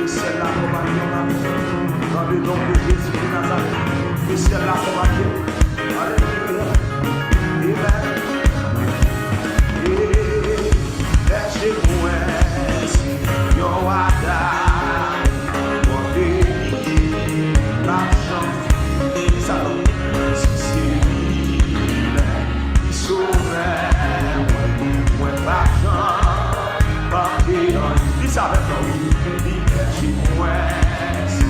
C'est là qu'on va dire, dans le nom de Jésus de Nazareth, et c'est là qu'on va dire, alléluia, amen. Laissez-moi, si yon wada, mon béni, l'argent, ça si c'est lui, il sauve, moi pas j'en, porté dans lui, dis ça avec moi, laissez-moi, si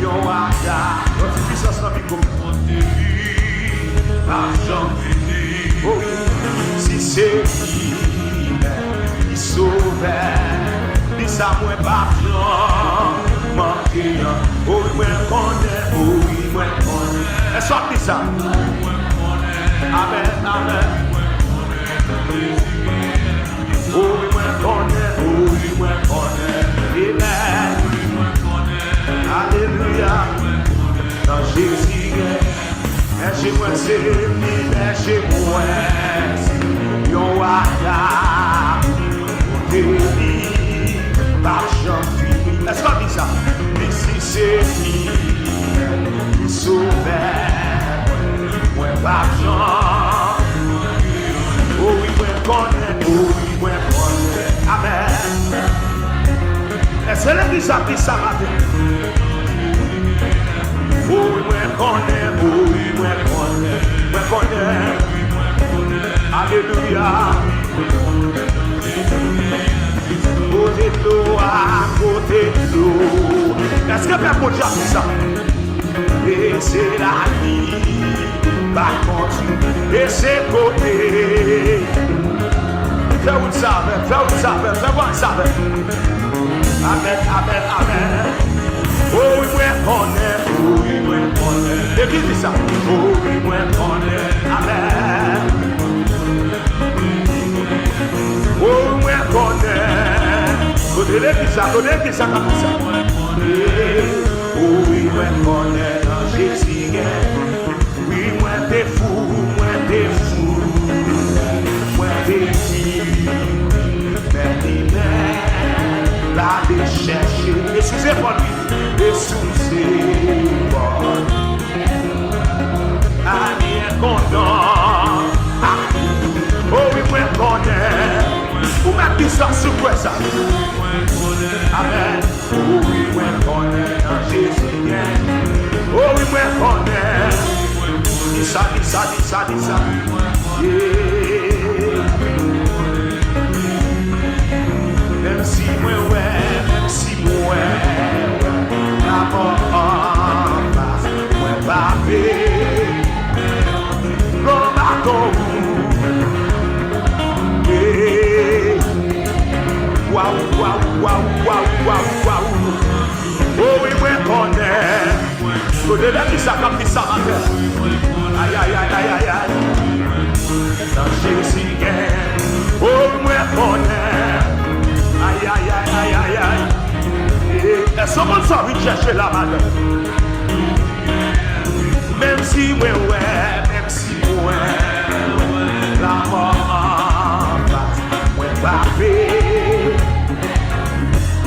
yon wada, notre puissance dans le micro, l'argent, oh oui, si c'est lui, il sauve, dis ça moi pas j'en, manqué, oh oui, moi connais, oh oui, moi connais, et sorti ça, amen, amen, oh oui, moi connais, oh oui, moi connais, amen, alléluia, dans Jésus, laissez-moi servir, laissez-moi, yon wada, béni, par Jean-Philippe. Est-ce qu'on dit ça? Mais si c'est lui, il sauve, moi par Jean. Oh oui, moi connais, oh oui, moi connais. Amen. Est-ce que l'église a dit ça matin? Oh oui, moi connais, oh oui, moi connais, moi connais. Alléluia. Côté de l'eau, à côté de l'eau. Est-ce que Père Dieu a fait ça? Et c'est la vie, par contre, et c'est côté. Fais-vous le savez, fais-vous le savez, fais-vous le savez. Amen, amen, amen. Oh oui, moi connais, oh oui, moi connais. Et qui dit ça? Oh oui, moi connais, amen. Oh, moi connais, côté l'église, comme ça. Oh, oui, moi connais dans Jésus. Oui, moi t'es fou, moi t'es fou. Moi t'es fou, mais la déchercher. Excusez-moi lui, excusez-moi. Ami content. Oh oui, moi connais. Vous mettez ça sur quoi ça? Amen. Oh oui, moi connais dans Jésus. Oh oui, moi connais. Dis ça, dis ça, dis ça, dis ça. Yeah. Même si moi ouais, même si moi la mort en face, moi pas fait. Comme à ton waouh, waouh, waouh, waouh, waouh, waouh. Oh oui, moi connais. Faut de la vie, ça comme dit ça, aïe, aïe, aïe, aïe, aïe, aïe. Dans Jésus, oh moi connais. Aïe, aïe, aïe, aïe, aïe, aïe. Est-ce qu'on peut savoir chercher la madame? Même si, ouais, même si, la mort en face, pas fait.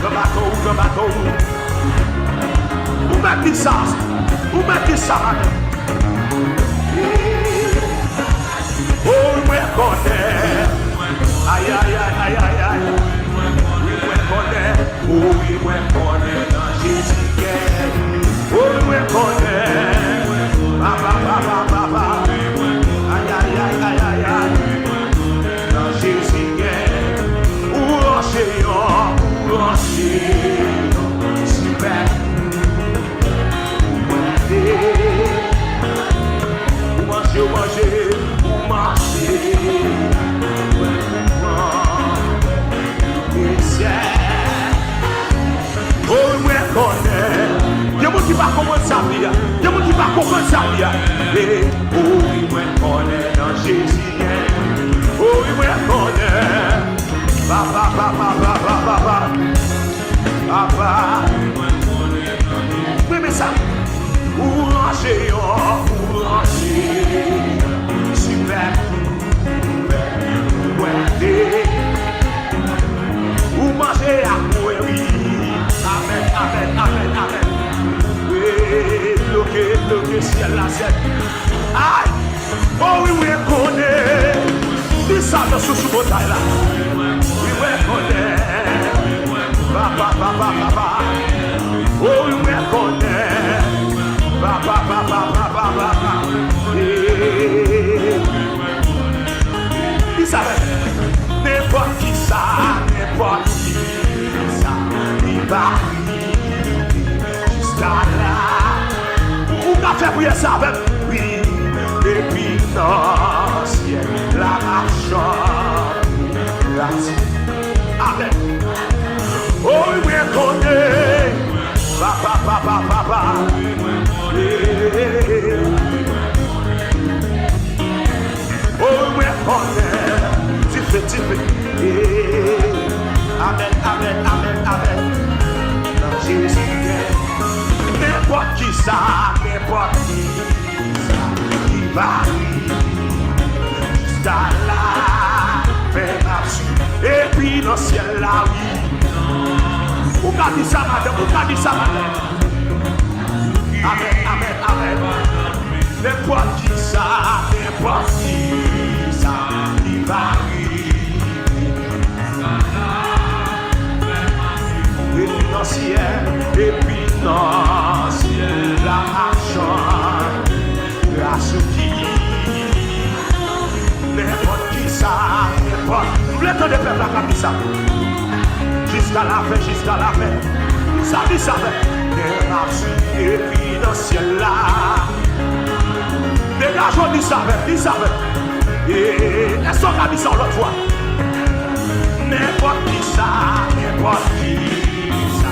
Le bateau. Où mettez ça? Où mettez ça? Oh, moi connais. Aïe, aïe, aïe, aïe, aïe, aïe. Oui, moi connais. Oh, oui, moi connais dans Jésus. Oh, moi connais. Papa. Aïe, aïe, aïe, aïe, aïe, aïe. Dans Jésus. Où super. Où manger. Oh, moi connais. Dieu qui va comprendre sa vie. Dieu qui va comprendre sa vie. Oh, oui, moi connais dans Jésus. Oh, oui, moi connais. Papa. Oui, mais ça. Où ranger. Super. Où manger à courir. ciel la scène. Aïe, oh oui, oui, connais. Dis ça dans ce sous-bataille là. Oui, oui, connais. Papa, papa, papa. Oh oui, oui, connais. Papa, papa, papa, papa. Dis ça, n'importe qui ça, n'importe qui ça, il va jusqu'à là. Où qu'a fait prier ça avec? Oui, et puis dans le ciel, la marche, amen. Oh oui, connais, papa, papa, papa. Oh oui, connais, tu fais. Amen, amen, amen, amen. Dans Jésus, n'importe qui ça, n'importe qui ça, qui va jusqu'à là, fait marcher. Et puis dans le ciel là, oui. Où qu'a dit ça, madame? Où qu'a dit ça, madame? Amen, amen, amen. N'importe qui ça, n'importe qui ça, qui va et puis dans le ciel, et puis dans le ciel, la marche, grâce qui, n'importe qui ça, n'importe. Nous voulons entendre des peuples à comme ça. Jusqu'à la fin, jusqu'à la fin. Ça dit ça fait. Et puis dans le ciel là. Dégageons, dis ça fait. Et est-ce qu'on a dit ça l'autre fois? N'importe qui ça, n'importe qui ça,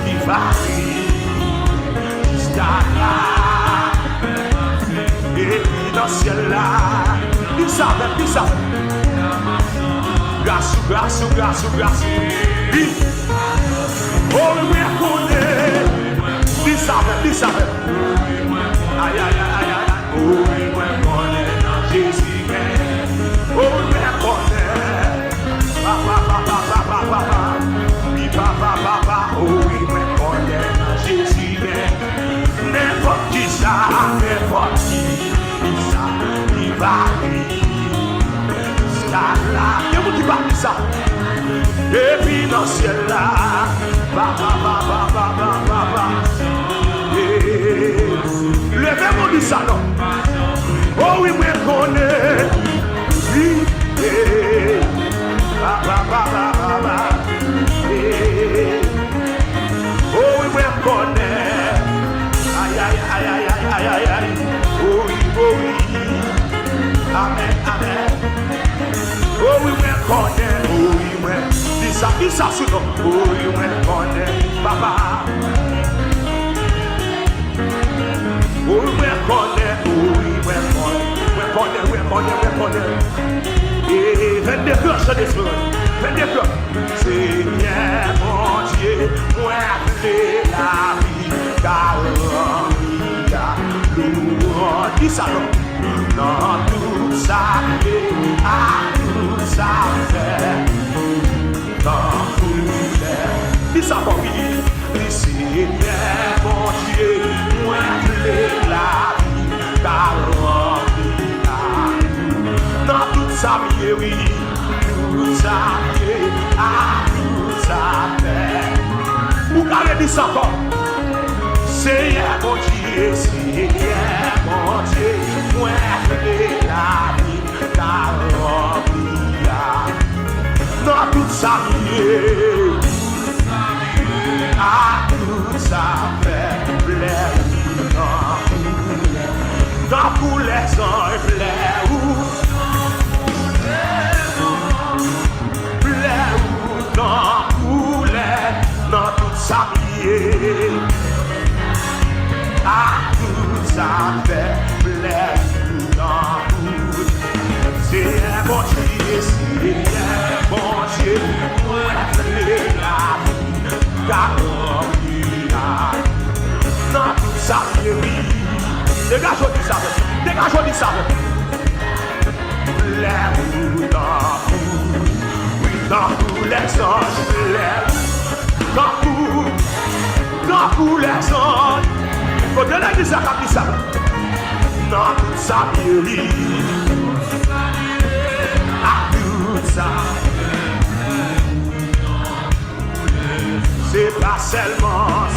qui va jusqu'à là. Et puis dans le ciel là, dis ça fait. Grâce, grâce, grâce, grâce. Dis, oh oui, connais. Dis ça fait. Aïe, aïe, aïe, aïe. Oh oui, connais dans Jésus. Oh oui, connais. Papa, papa, papa, papa. Oui, papa, papa. Oh oui, connais dans Jésus. N'importe qui ça, n'importe qui ça, qui va jusqu'à là. Il y a beaucoup qui parle de ça. Et puis dans le ciel là, papa, papa, papa, papa. Levez-moi du salon. Oh oui, oui, connais. Oui, papa, papa, papa. Oh oui, oui, connais. Aïe, aïe, aïe, aïe, aïe, aïe, aïe. Oh oui. Amen, amen. Oh oui, oui, connais. Oh oui, oui. Dis ça sous nous. Oh oui, oui, connais. Papa. Oh oui, connais. Et 22 cœurs, je descends. 22 cœurs. Seigneur, mon Dieu, moi, appelé la vie, car il a louange. Dis ça, non. Dans tout ça, à tout ça fait. Dans tout les. Dis ça, mon vie. Seigneur, mon Dieu, moi, appelé la vie, car dans toute sa vie, oui, toute sa vie, à toute sa paix. Vous avez dit ça encore. Seigneur mon Dieu, moi je la vie, car dans toute sa vie, à toute sa paix, dans tous les anges, dans toute sa vie, à toute sa paix, dans tout. C'est un bon Dieu, moi je la vie, car dans toute sa vie. Dégageons du sable. Dans tous les anges, dans tous les anges. Faut donner du sable. dans toute sa mairie, à tout ça. C'est pas seulement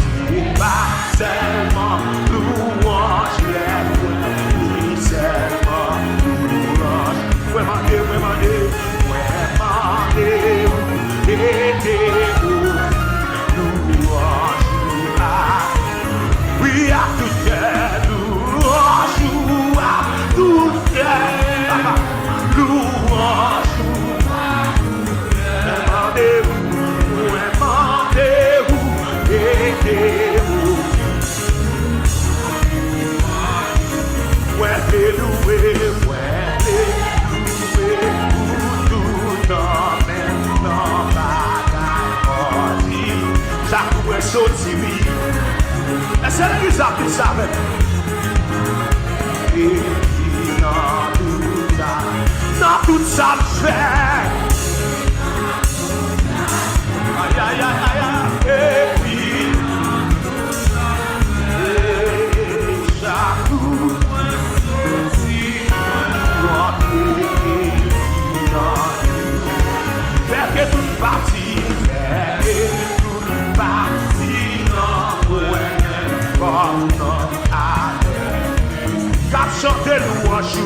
louange, ni seulement louange. Vraiment, aidez-vous, louange, oui, à tout cœur, louange, à tout cœur, louange, demandez-vous, aidez-vous. Ouais, louer, pour tout en même temps, bagaille, ça pourrait sauter, oui. Et c'est l'église qui savait. Et dans tout ça, fait. Aïe, aïe, aïe, aïe, et puis, chaque coup, faire que toute partie, non, cap chanter louange.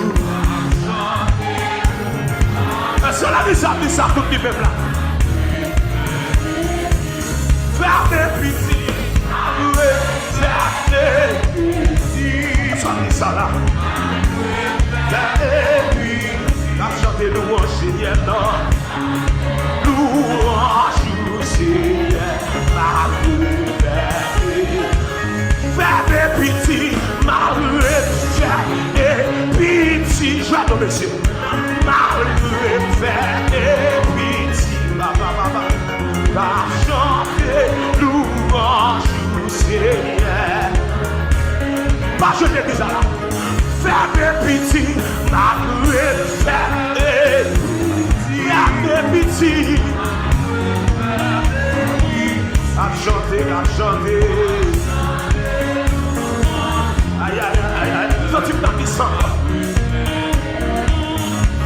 Cela dit ça tout le peuple là. Faire des pitiés, faire des pitiés. Ça dit ça là. Et puis, cap chanter louange, Seigneur, non. Louange, Seigneur, ma faire des pitiés, malheur, faire des pitiés. Je vais tomber sur malheur, faire des pitiés. Va chanter louange au Seigneur. Pas jeter déjà là. Faire des pitiés, malheur, faire des pitiés. À chanter. Aïe, aïe, aïe, aïe, faut tu me descendre.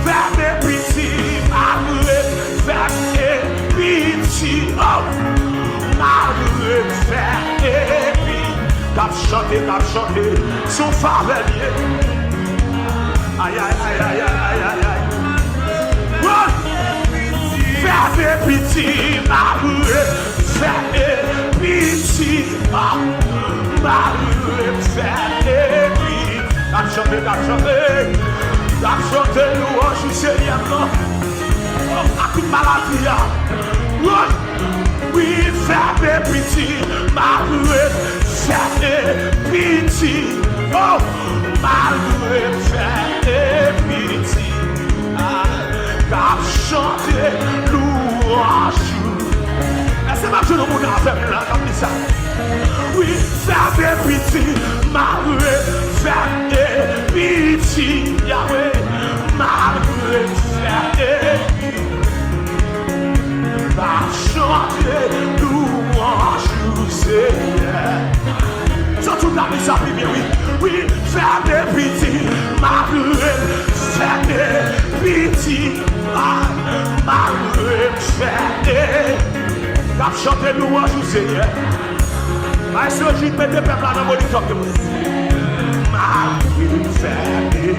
Faire des pitiés, malheur, faire des pitiés. Oh, malheur, faire des pitiés. Cap chanter, son favelier. Aïe, aïe, aïe, aïe, aïe, aïe, aïe. Ouais. Faire des pitiés, malheur, faire des pitiés. Oh, malheur, faire des pitiés. Cap chanter, louange au Seigneur, non. Oh, à toute maladie, oui, faire des pitiés, malheur, faire des pitiés. Oh, malheur, faire des pitiés. Cap chanter louange. C'est ma jeune monde à faire là, comme ça. Oui, faire des pitiés, malheur, faire des pitiés, Yahweh, malheur, faire des pitiés. Va chanter louange au Seigneur. Surtout dans les habits, bien oui, faire des pitiés, malheur, faire des pitiés, malheur, faire des. Va chanter louange au Seigneur. Mais si je mets des peuples dans mon moniteur, malheur, faire des.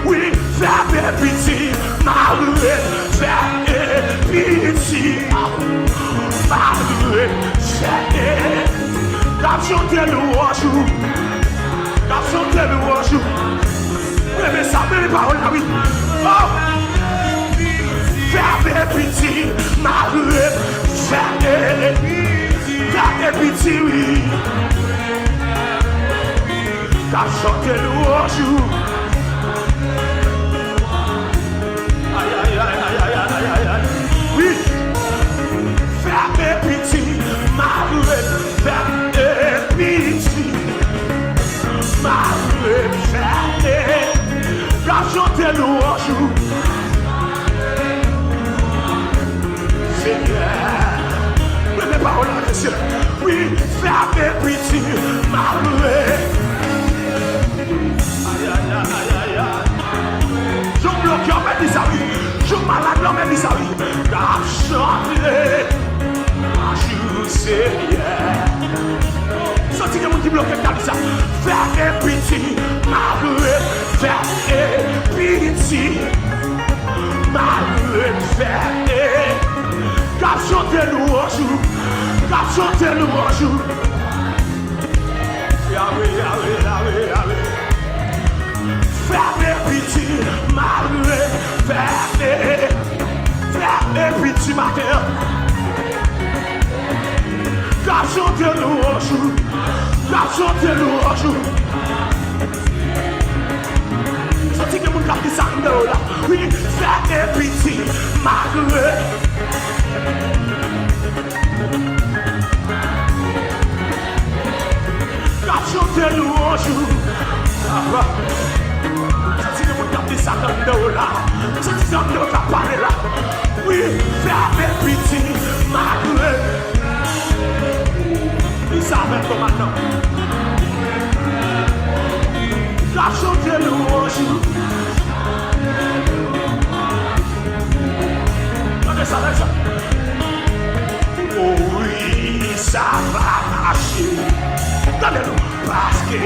Oui, faire des pitiés, malheur, faire des pitiés, malheur, faire des. Va chanter louange. Va chanter louange. Oui, mais ça met les paroles là, oui. Oh! Faire des pitiés, malheur, faire des pitiés, oui. T'as chanté louange. Aïe, aïe, aïe, aïe, aïe, aïe, aïe. Oui. Faire des pitiés, malheur, faire des pitiés. Malheur, faire des. T'as chanté louange. Les paroles à Dieu. Oui, faire des pitiés, malheur. Aïe, aïe, aïe. pitié, malheur, faire pitié, malheur, faire. Cap chanter nous un jour, cap chanter nous un jour. Yahweh, Yahweh, Yahweh, Yahweh. Faire pitié, malheur, faire pitié, malheur. Cap chanter nous un jour, cap chanter nous un jour. Senti que mon cap qui s'arrête là, oui, faire pitié, malheur. Cap chanter nous un jour. Senti que mon cap qui s'arrête là, senti que mon cap qui parle là, oui, faire pitié, malheur. Il savait comme maintenant. Cap chanter nous un jour. Ça, ça. Oh oui, ça va marcher. Regardez-nous, parce que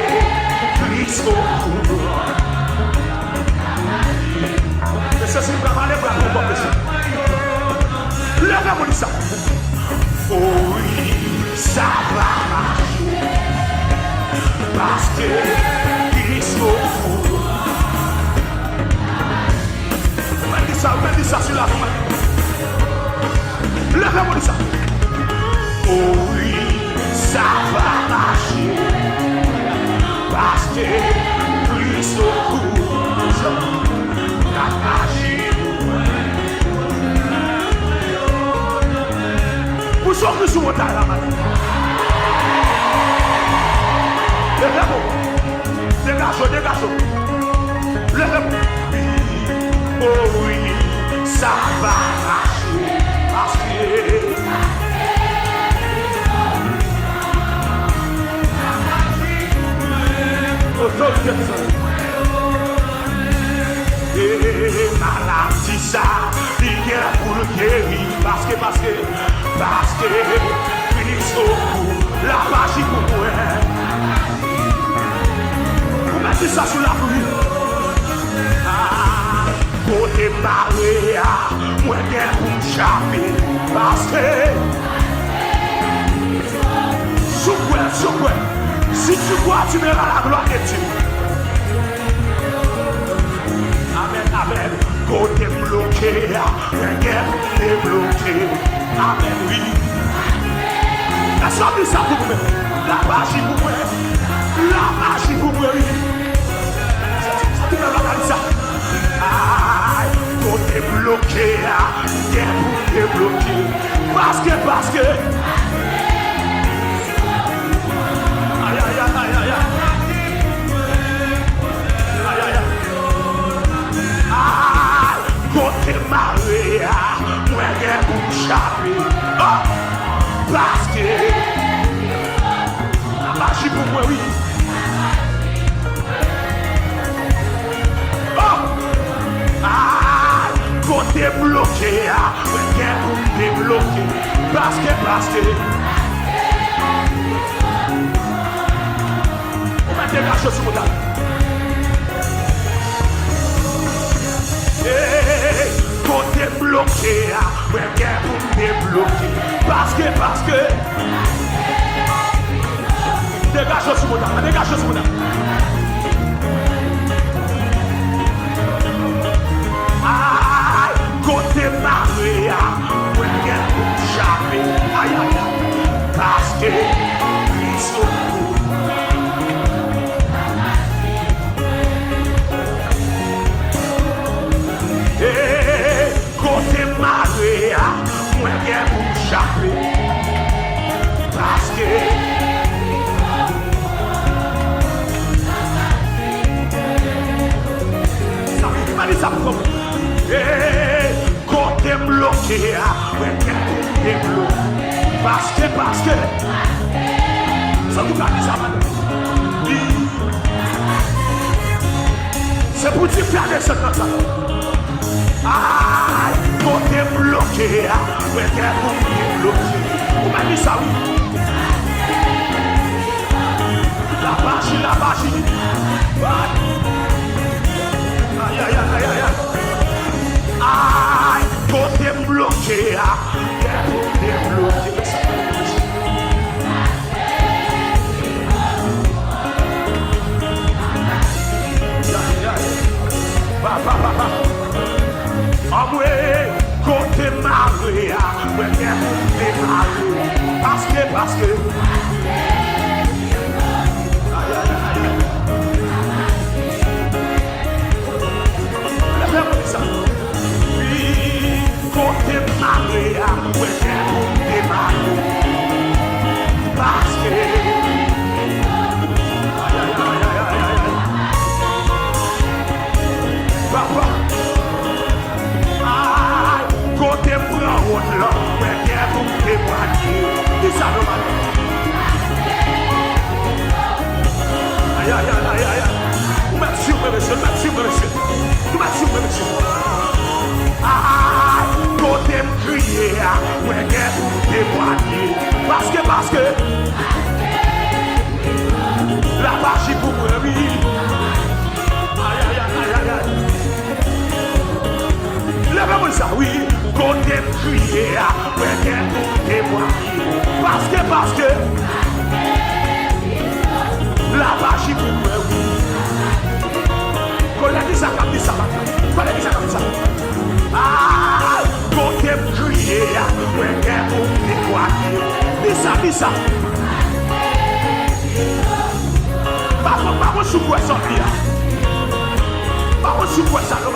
Christ au courant. Mais ça, c'est vraiment les bras pour moi. Levez-moi ça. Oh oui, ça va marcher. Parce que Christ au courant. On dit ça sur la main. Levez-moi ça. Oh oui, ça va marcher. Parce que Christ au courant. La magie. Vous sortez sur mon taille là maintenant. Levez-moi. Dégagez. Levez-moi. Oh oui, ça va marcher. Parce que et maladie ça, il y a pour le guérir. Parce que Christ au cou, la magie pour moi. Vous mettez ça sur la rue. Côté malheur, moi bien pour m'échapper. Parce que sur quoi, si tu crois, tu verras la gloire de Dieu. Amen, amen. Côté bloqué, rien pour débloquer. Amen, oui. La sortie ça pour moi. La magie pour moi. La magie pour moi, oui. Tu verras la ça. Côté bloqué, rien pour débloquer. Parce que aïe, aïe, aïe, aïe, aïe. Aïe, aïe, aïe. Côté malheur, moi rien pour m'échapper. Oh, parce que la magie pour moi, oui. Côté bloqué, rien pour débloquer. Parce que on va dégager sur mon table. Côté bloqué, rien pour débloquer. Parce que dégage sur mon table, dégage sur mon table. Côté malheur, rien pour m'échapper. Aïe, aïe, aïe. Parce que Christ au cou. Côté malheur, rien pour m'échapper. Parce que ça m'a dit ça pour moi. Côté bloqué, rien pour débloquer. Parce que ça vous garde ça maintenant. C'est pour dire faire des choses comme ça. Ah, côté bloqué, rien pour débloquer. Vous m'avez dit ça, oui. La magie, marcher, débloquer. Côté Maria, parce que côté Maria, parce que papa, côté prend route là, ouais, bien pour témoigner. Dis ça, non, aïe, aïe, aïe, aïe, aïe. Monsieur, monsieur, côté me crier, ouais, bien pour témoigner. Parce que la magie pour moi, oui. Aïe, aïe, aïe, aïe, aïe. Lève-moi ça, oui. Côté me crier, ouais, bien pour témoigner. Parce que la magie pour moi, oui. Collègue ça comme ça, collègue ça comme ça. Ah, côté me crier, ouais, bien pour témoigner. Dis ça. Pas sous quoi ça, pas sous quoi ça, non,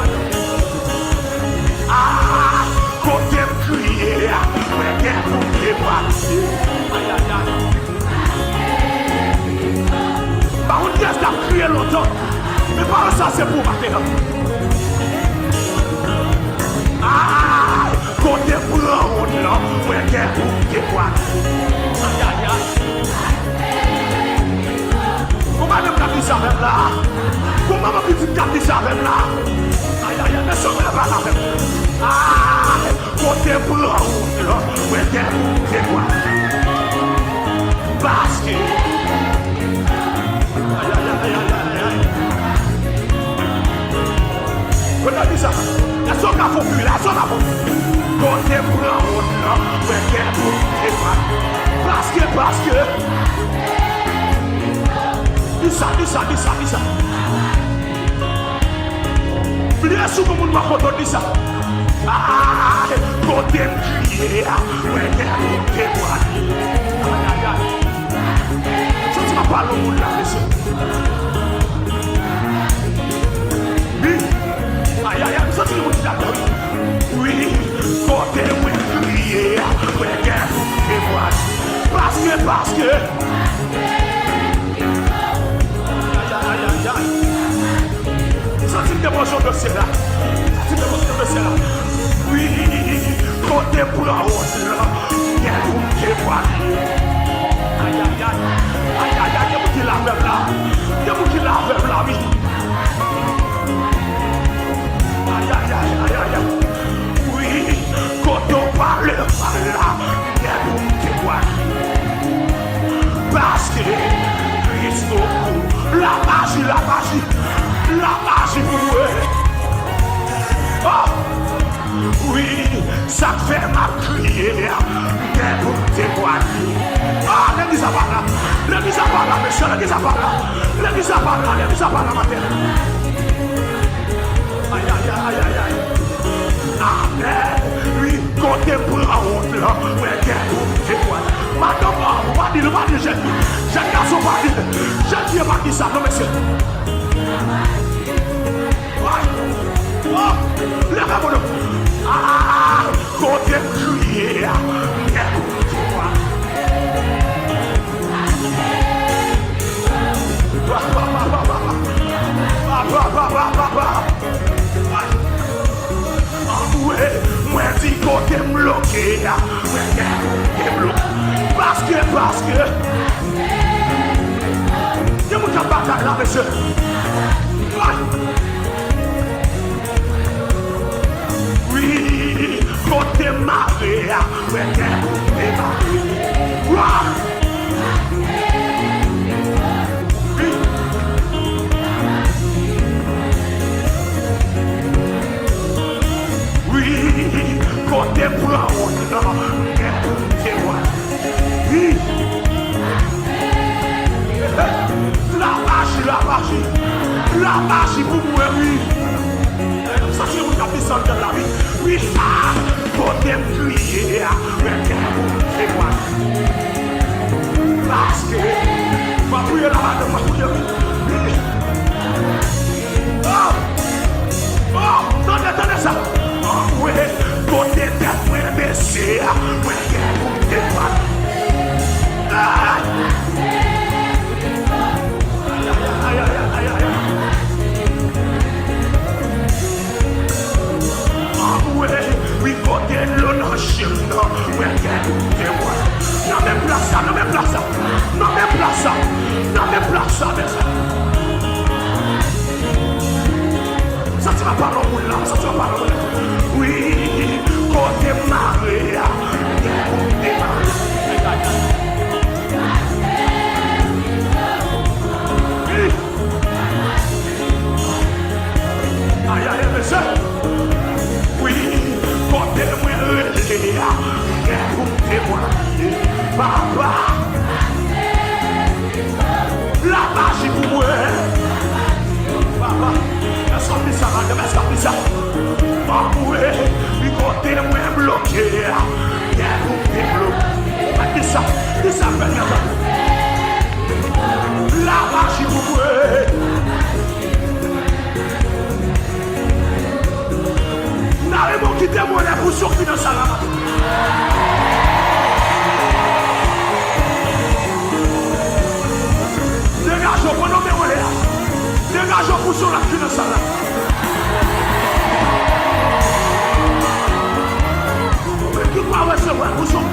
ah, côté me crier, ouais, bien pour témoigner. Aïe, aïe, aïe. Par contre, qu'est-ce qu'il a crié longtemps? Mais par ça, c'est pour maintenant. Ah, côté pour là, ouais, bien pour témoigner. Aïe, aïe, aïe. Comment même garder ça même là? Comment ma petite garder ça même là? Aïe, aïe, aïe, mais ça me la va là même. Ah, côté pour là, ouais, bien pour témoigner. Parce que aïe, aïe, aïe, aïe, aïe. Regardez ça. La somme a fondu, la somme a fondu. Côté pour la route, ouais, bien pour témoigner. Parce que dis ça. Bien sûr que mon m'a content dit ça. Ah, côté me crier, ouais, bien pour témoigner. Aïe, aïe, aïe. Ça, tu m'as parlé au monde là, monsieur. Aïe, aïe, aïe, ça, tu m'as dit d'accord. Oui, côté me crier, ouais, bien pour témoigner. Parce que ça c'est une dévotion de cela. Oui, côté pour la route là, il y a pour témoigner. Aïe, aïe, aïe, aïe, aïe, aïe, il y a pour qui la veuve là. Il y a pour qui la veuve là, oui. Aïe, aïe, aïe, aïe, aïe. Oui, quand on parle par là, il y a pour témoigner. Parce que Christ la magie pour eux. Oh, oui, ça fait ma prière, bien pour témoigner. Ah, l'église à part là, monsieur, l'église à part là, matin. Aïe, aïe, aïe, aïe, aïe. Amen. Oui, côté pour la honte là, ouais, bien pour témoigner. Madame, pas dire, j'ai garçon, pas dire, j'ai pas dit ça, non, monsieur. Oh, lève-moi. Ah, côté crier, bien pour témoigner. Moi, dis côté bloqué, parce que il y a mon bataille là, monsieur. Oui, côté Maria, ouais, côté Maria. Oui, côté blanc. prier là-bas, ma prière. Oh, attendez ça. Oh, oui, côté tête, moi, baissé. Moi, qui est côté droite. Aïe, aïe, aïe, aïe. Oh, oui, côté l'eau, non, chien, non. Moi, qui est côté droite. Non, mais place ça, non, mais place ça. Non, mais place ça. Non, mais place ça, mais ça. Ça tu vas pas dans le là, ça tu vas pas dans le là. Oui, côté Maria, côté Maria. Aïe, aïe, mais ça. Oui, côté moi, côté moi. Papa, la magie pour moi. Papa. Est-ce qu'on dit ça, madame? Est-ce qu'on dit ça? Oh, oui, il côté moins bloqué. Il y a un côté bloqué. Dis ça, fais-le. La magie pour moi. N'allez-moi quitter moi là pour sortir de ça là. Dégageons, prenons mes relais. Dégageons pour sur la cul de ça là. Qui va recevoir? Poussez.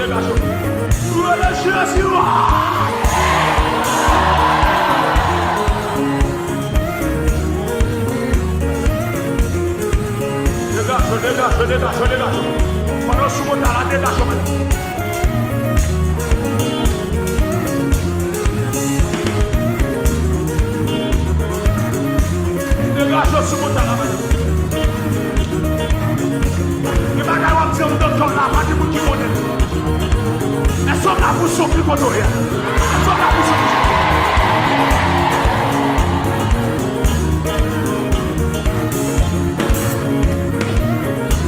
Dégageons. Relâchez sur moi. Dégage. Pendant ce moment-là, dégage. Dégage ce moment-là. Il va y avoir un petit peu de temps là, pas de monde qui connaît. Elles sont là pour souffrir contre rien. Elles sont là pour souffrir.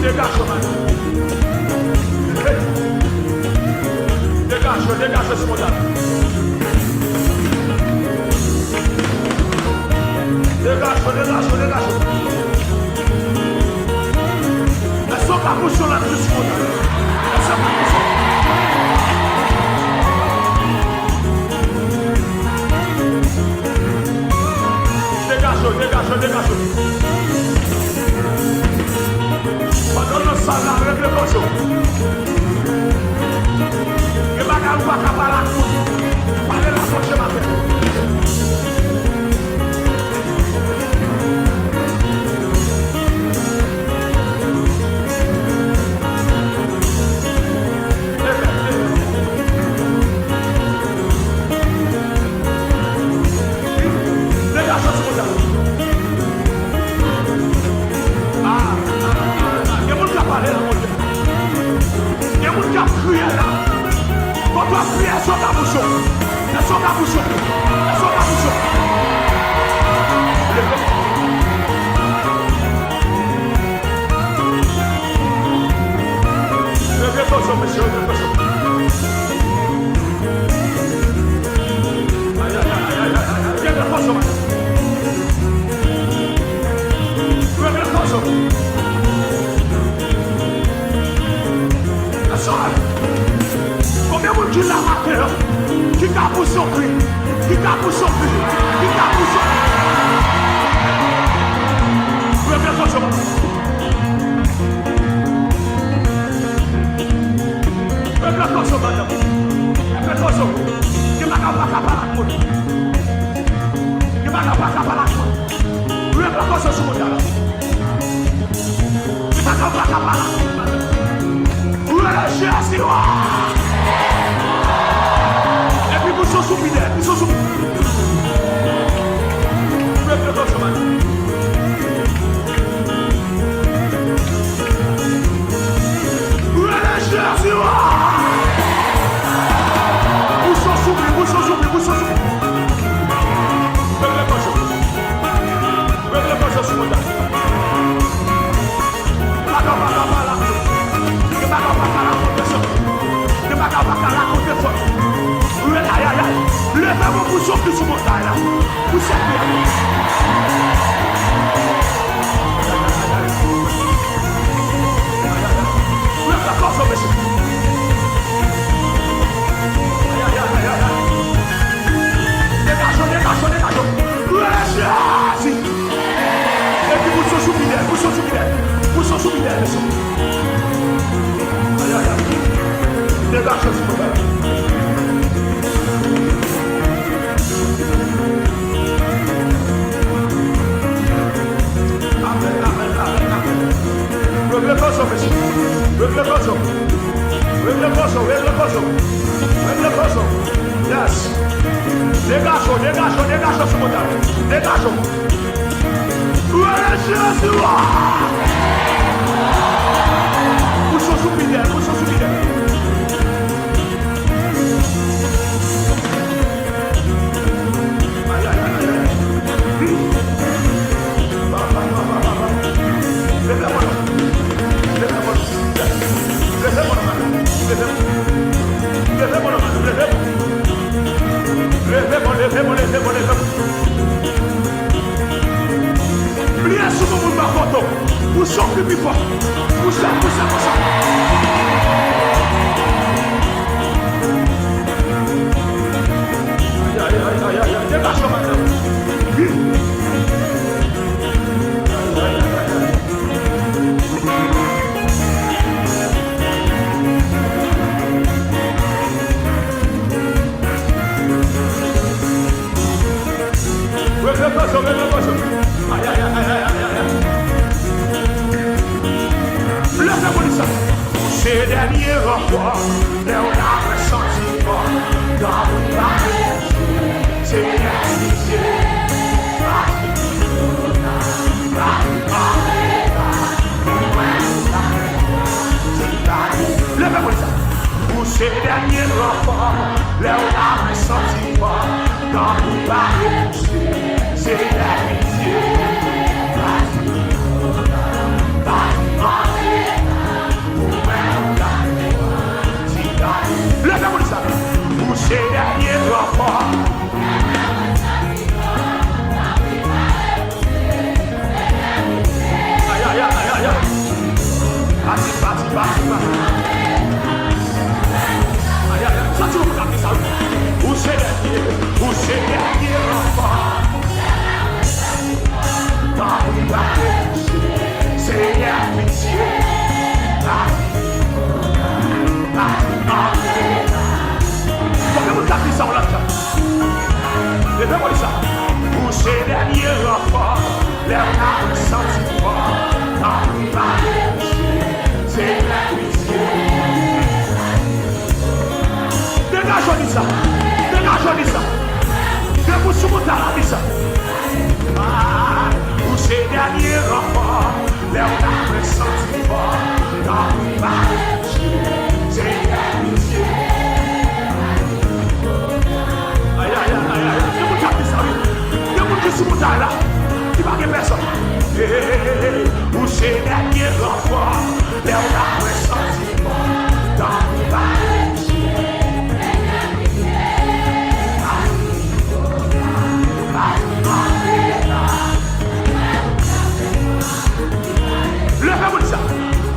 Dégage, man. Dégage ce modèle. Dégage. Elles sont pas pour sur la plus modèle. Elles sont pas pour sur. Dégage. Pendant le salat, avec le poisson. Et bagarre ou à la coupe. Parlez la poche ma tête. Dégage ce que ça. Il y a mon qui a parlé là, mon Dieu. Il y a mon qui a crié là. Quand tu as crié, elles sont ta bouche. Elles sont ta bouche. Monsieur. Combien de monde qui l'a raté, qui a pour surpris, et puis vous sont soupidés, ils sont soupidés. Vous Poussons sous fidèle. Poussons sous fidèle. Aïe, aïe, aïe. Dégage ce modèle. Amen, amen, amen, amen. Révélation, monsieur. Révélation. Révélation, révélation. Révélation. Yes. Dégageons, dégageons, dégageons ce modèle. Dégageons. Jésus! Poussons sous fidèle, poussons sous fidèle. Aïe, aïe, aïe, aïe. Levez-moi. Levez-moi. Levez-moi. Levez-moi. Levez-moi. Levez-moi. Priez sur mon monde photo. Poussons plus fort. Poussons. Aïe. Dégage maintenant. Révélation. Aïe. Levez-moi ça. Ces derniers rapports, on a ressenti fort dans mon mariage. C'est l'amitié. Levez-moi ça. Pour ces derniers rapports, on a ressenti fort dans mon mariage. C'est l'amitié. Levez-moi ça. Pour ces derniers rapports. Aïe. Parti. Aïe. Ça tu veux me ça. Pour ces derniers rapports. C'est l'amitié. Pourquoi vous tapez ça en là-dedans? Levez-moi ça. Pour ces derniers rapports, l'air n'a ressenti fort. C'est l'amitié. Dégage-moi ça. Debout sur mon talent, dis ça. Pour ces derniers rapports, l'air n'a ressenti fort. C'est l'amitié. Aïe. Debout tapez ça, oui. Debout sur mon talent. Il va rien personne. Pour ces derniers rapports, l'air n'a ressenti fort. Levez-moi ça.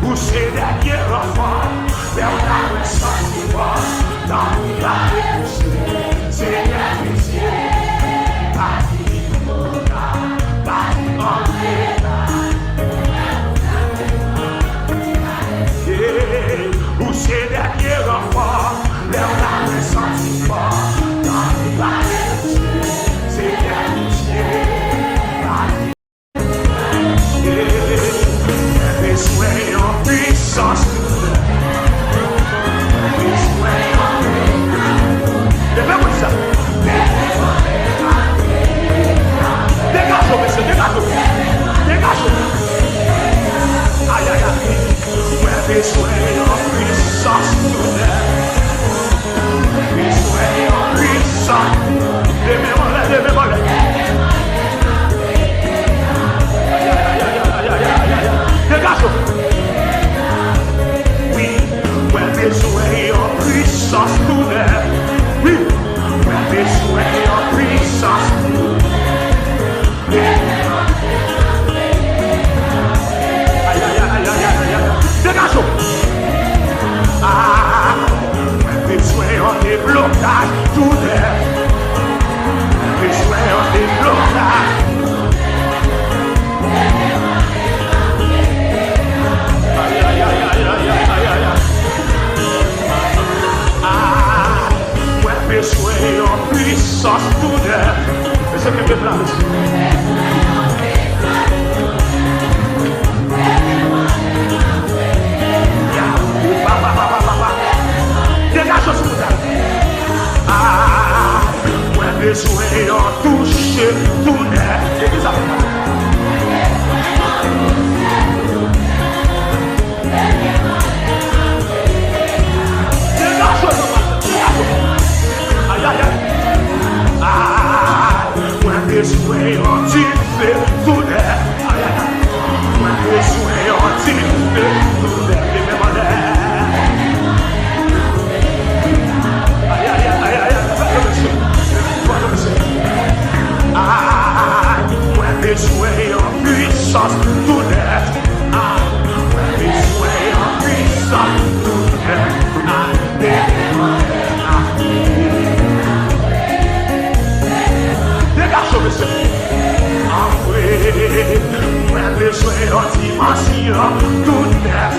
Pour ces derniers rapports, l'air n'a ressenti fort. C'est l'amitié. Yeah. besoin en puissance, tout est. Besoin en puissance, tout est. Dégage, monsieur. Moi, besoin en dimension, tout est.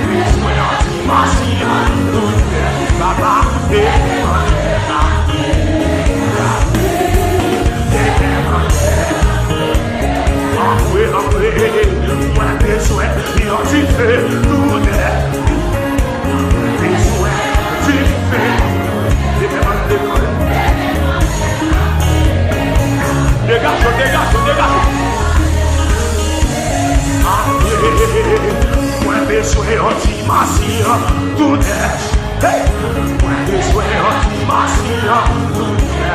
Besoin en dimension, tout est. Papa, moi besoin, il en dit fait tout est. Besoin, dit fait. Dégage. Moi besoin, en dimension, tout est. Moi besoin, en dimension, tout est.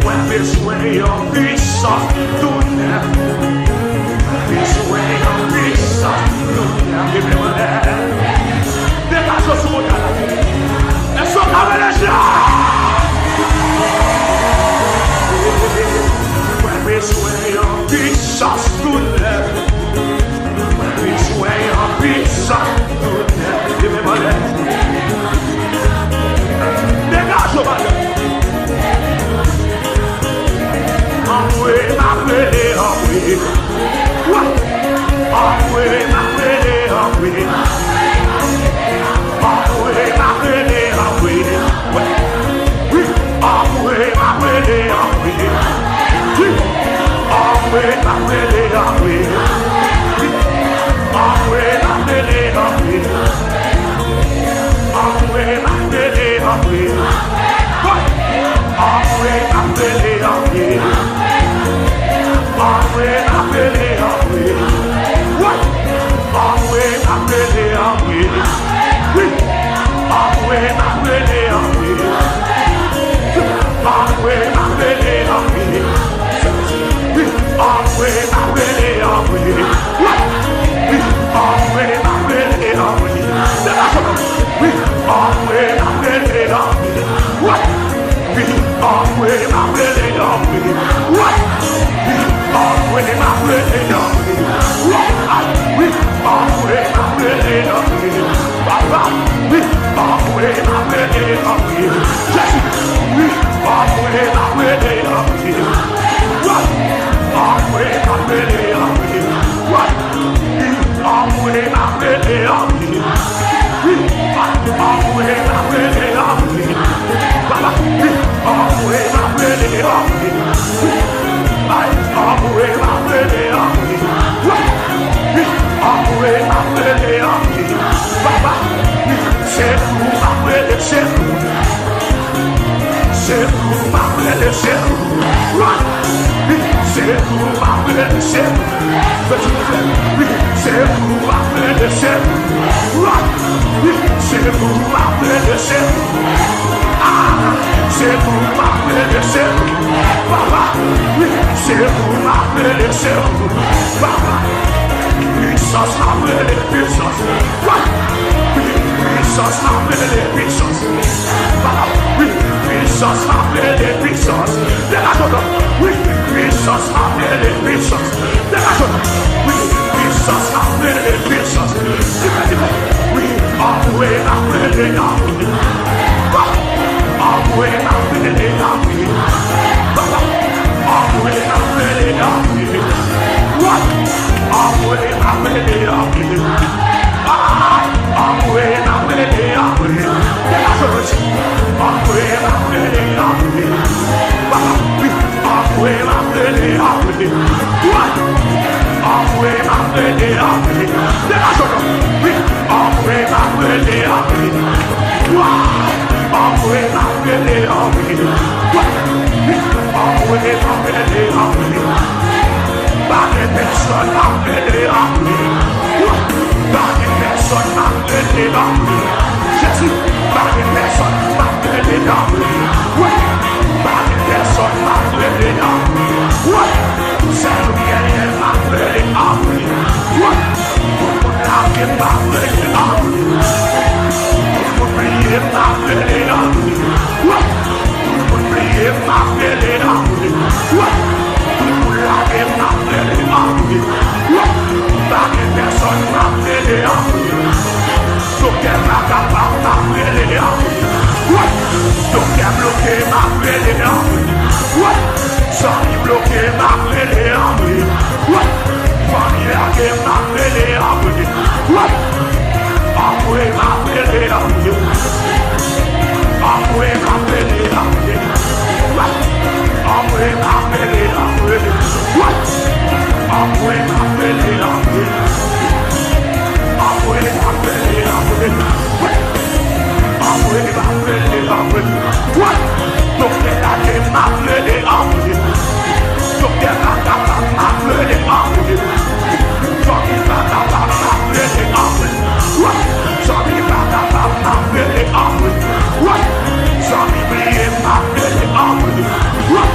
Moi besoin en puissance, tout est. Besoin en puissance, tout est. Dégage sur mon gars. Est-ce qu'on a les gens? Moi besoin en puissance, tout est. Besoin en puissance, tout est. Dégage au mal. Envoyez m'appeler, envoyez. Envoyez m'appeler, envoyez. Envoyez m'appeler, envoyez. Oui, envoyez m'appeler, envoyez. Oui, envoyez m'appeler, envoyez. Envoyez m'appeler, envoyez. Envoyez m'appeler, envoyez. Envoyez m'appeler, envoyez. Envoyez m'appeler, envoyez. Envoyez m'appeler, envoyez. Oui, envoyez m'appeler, envoyez. Envoyez m'appeler, envoyez. Oui, envoyez m'appeler, envoyez. Oui, envoyez m'appeler, envoyez. Oui, envoyez m'appeler, envoyez. Oui, envoyez m'appeler, envoyez. Oui, envoyez m'appeler, envoyez. Oui, envoyez m'appeler, envoyez. Papa, oui, envoyez m'appeler, envoyez. Jésus, oui, envoyez m'appeler, envoyez. Envoyez m'appeler, envoyez. Oui, envoyez m'appeler, envoyez. Oui, envoyez m'appeler, envoyez. Papa, oui, envoyez m'appeler, envoyez. Envoyez m'appeler, envoyez. Oui, envoyez m'appeler, envoyez. Papa, oui, c'est vous m'appeler, c'est vous. C'est vous m'appeler, c'est vous. Oui, c'est vous m'appeler, c'est vous. Oui, c'est vous m'appeler, c'est vous. Oui, c'est vous m'appeler, c'est vous. C'est vous m'appeler, c'est vous. Papa, oui, c'est vous m'appeler, c'est vous. Papa, puissance m'appeler, puissance. Oui, puissance m'appeler, puissance. Papa, oui, puissance m'appeler, puissance. Oui, puissance m'appeler, puissance. Oui, puissance m'appeler, puissance. Oui, envoyez m'appeler, envoyez. Envoyez m'appeler, envoyez. Envoyez m'appeler, envoyez. Envoyez m'appeler, envoyez. Envoyez m'appeler, envoyez. Envoyez m'appeler, envoyez. Envoyez m'appeler, envoyez. Envoyez m'appeler, envoyez. Oui, envoyez m'appeler, envoyez. Envoyez m'appeler, envoyez. Envoyez m'appeler, envoyez. Pas de personne m'appeler, envoyez. Pas de personne m'appeler, envoyez. Jésus, pas de personne m'appeler, envoyez. Pas de personne m'appeler, envoyez. C'est rien m'appeler, envoyez. Pour mon âme m'appeler, envoyez. capable de m'appeler ouais, donc il a bloqué m'appeler ouais, sans lui bloquer m'appeler ouais, famille a qui m'appeler ouais, après m'appeler après m'appeler ouais, après m'appeler ouais, après m'appeler après what? Donc elle a des m'appeler des armes. Donc elle a capable m'appeler des armes. Donc il va capable m'appeler des armes. What? Donc il va capable m'appeler des armes. What? Donc il va m'appeler des armes. What?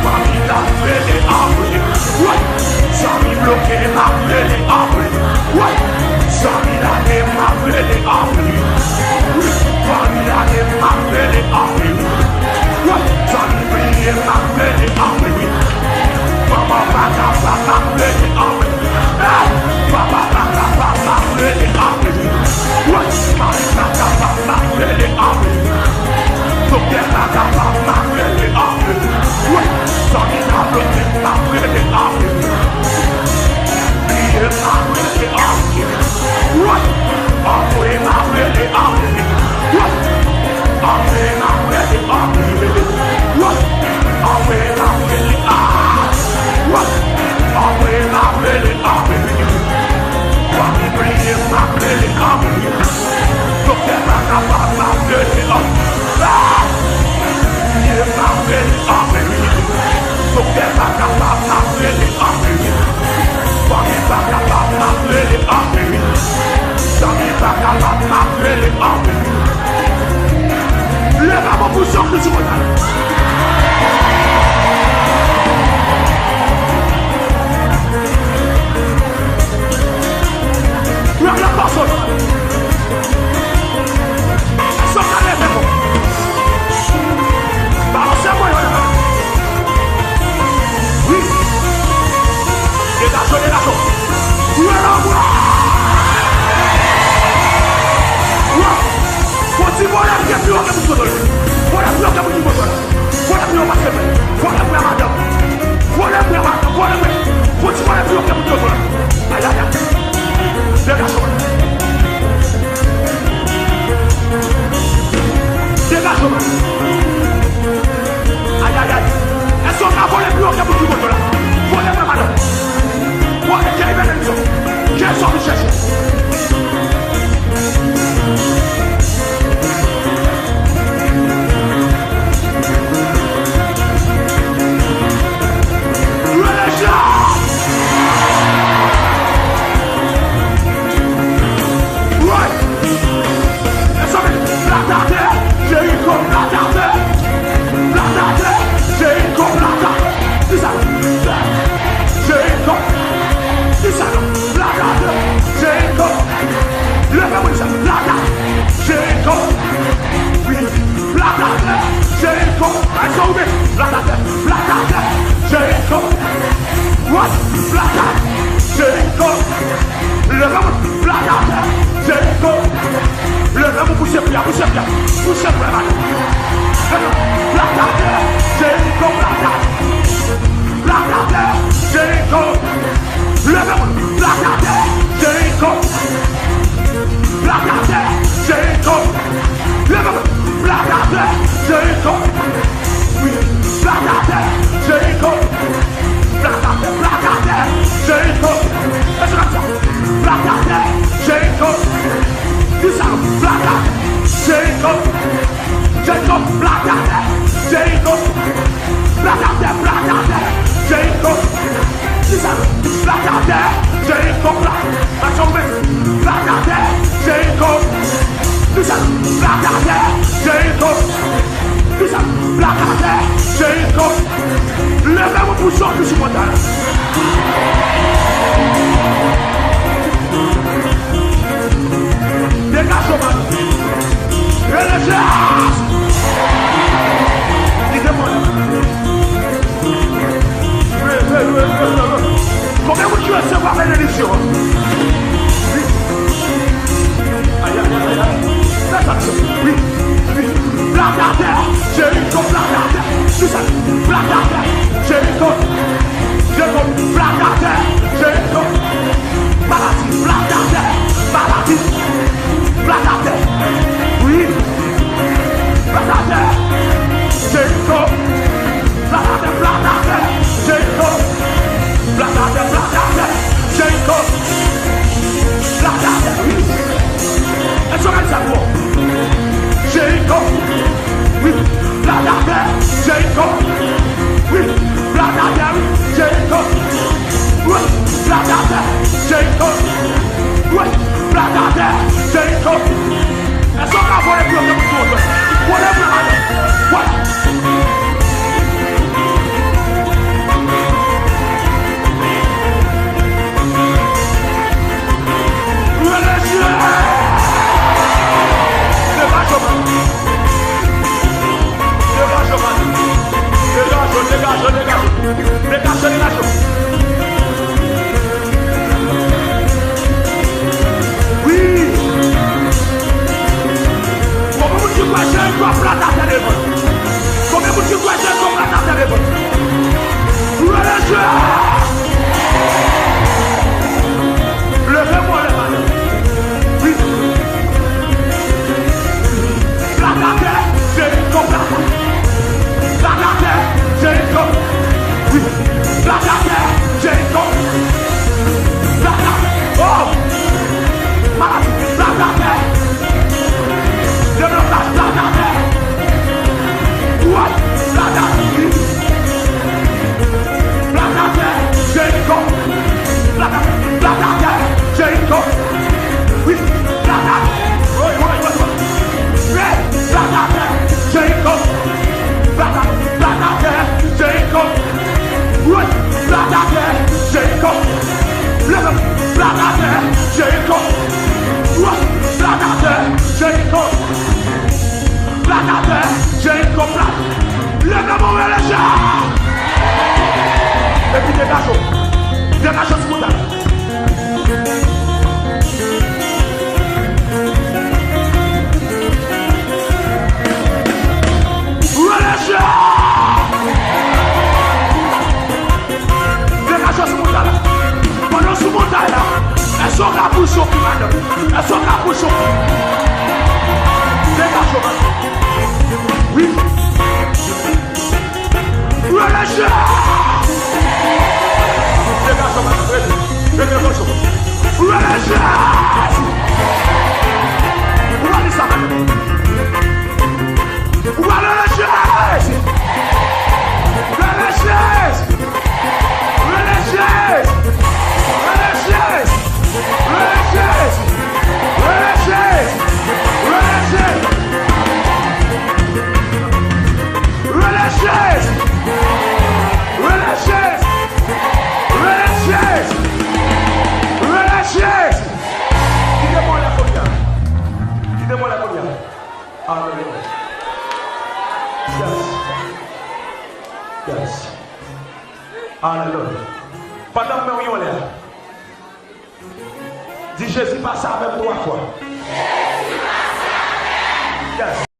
Donc il a fait des armes. What? Donc il bloquait m'appeler des armes. What? Donc il a des m'appeler des armes. Famille a des m'appeler des armes. What? J'en ai prié m'appeler des armes. Maman va capable m'appeler des armes. Papa va capable m'appeler des armes. What? Marie va capable m'appeler des armes. Docteur va capable m'appeler des armes. What? J'en ai bloqué m'appeler des armes. Prié m'appeler des armes. What? Envoyez m'appeler des armes. What? Après m'appeler des armes. What? Après m'appeler des armes. What? Après m'appeler des armes. Famille prier m'appeler des armes. Docteur va capable m'appeler des armes. Dieu m'appeler des armes. Docteur va capable m'appeler des armes. Famille va capable m'appeler des armes. Famille va capable m'appeler des armes. Lève-moi pour sortir du monde. Regarde la personne. Sortez les mains. Balancez-moi. Oui. Dégagez. Où est la voix? Voilà bien plus haut que vous donnez. Voilà plus haut que vous donnez. Voilà plus haut que vous donnez. Voilà plus haut que vous donnez. Voilà plus haut que vous donnez. Voilà plus haut que vous donnez. Aïe aïe aïe. Dégage-moi. Dégage-moi. Aïe aïe aïe. Est-ce qu'on a volé plus haut que vous donnez? Voilà plus haut que vous donnez. Voilà qui est l'émission. Qui est sorti chercher. Levez-moi pour sortir sur mon talent. Dégage-moi. Relâchez. Dites-moi. Combien vous tuez recevoir bénédiction? Aïe, aïe, aïe, aïe. ça pour Jéricho. Oui, la terre, Jéricho. Oui, la terre, Jéricho. Oui, la terre, Jéricho. Oui, la terre, Jéricho. Est-ce qu'on a volé pour le tour? Voilà, voilà. Dégage. Oui. Comment vous dites quoi, j'ai une plate à téléphone? Comment vous dites quoi, j'ai une plate à téléphone? Levez-moi les mains. Oui. Plate à terre, j'ai une plate. Plate à terre, j'ai une plate. Oui. Plate à terre, j'ai une plate. Plate à terre. Oh. Malade. Plate à terre. Développage, plate à terre. Ouais. Plate à terre. Plate à terre, j'ai une plate. Plate à terre, j'ai une plate. Oui. Plate à terre. Oui. Plate à terre, j'ai une plate. Plate à terre, j'ai une plate. Oui, plate à terre, j'ai une plate. Plate à terre, j'ai une plate. Oui, plate à terre, j'ai une plate. Plate à terre, j'ai une plate. Lève-moi les gens. Et puis dégage ce montagne. Pendant ce montagne là, elles sont là pour choquer, madame. Elles sont là pour choquer. Dégage. Oui. Relâchez. Dégage, madame. Dégage. Relâchez. Où va ça, madame? Où va le lâcher? Quittez-moi la première. Amen. Yes. Alléluia. Pendant que nous sommes là, dis Jésus passe avec 3 fois. Yes.